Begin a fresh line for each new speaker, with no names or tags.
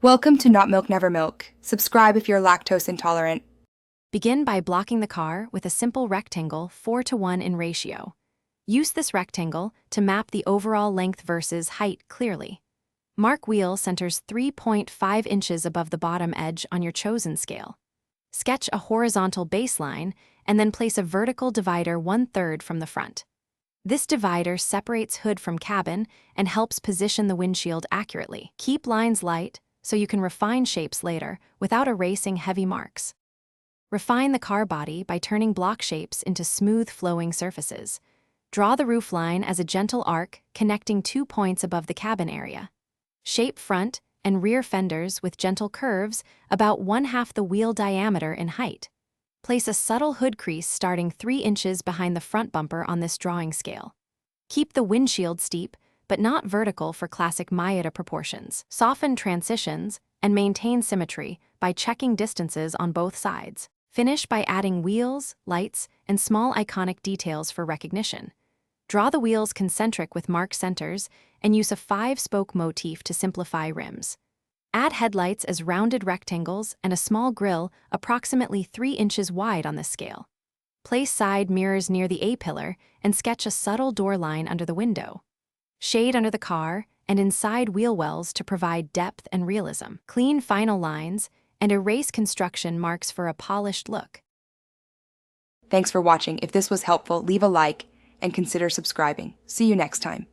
Welcome to Not Milk Never Milk. Subscribe if you're lactose intolerant.
Begin by blocking the car with a simple rectangle 4:1 in ratio. Use this rectangle to map the overall length versus height clearly. Mark wheel centers 3.5 inches above the bottom edge on your chosen scale. Sketch a horizontal baseline and then place a vertical divider 1/3 from the front. This divider separates hood from cabin and helps position the windshield accurately. Keep lines light so you can refine shapes later without erasing heavy marks. Refine the car body by turning block shapes into smooth flowing surfaces. Draw the roofline as a gentle arc connecting 2 points above the cabin area. Shape front and rear fenders with gentle curves about 1/2 the wheel diameter in height. Place a subtle hood crease starting 3 inches behind the front bumper on this drawing scale. Keep the windshield steep, but not vertical for classic Miata proportions. Soften transitions and maintain symmetry by checking distances on both sides. Finish by adding wheels, lights, and small iconic details for recognition. Draw the wheels concentric with marked centers and use a 5-spoke motif to simplify rims. Add headlights as rounded rectangles and a small grille approximately 3 inches wide on this scale. Place side mirrors near the A-pillar and sketch a subtle door line under the window. Shade under the car and inside wheel wells to provide depth and realism. Clean final lines and erase construction marks for a polished look.
Thanks for watching. If this was helpful, leave a like and consider subscribing. See you next time.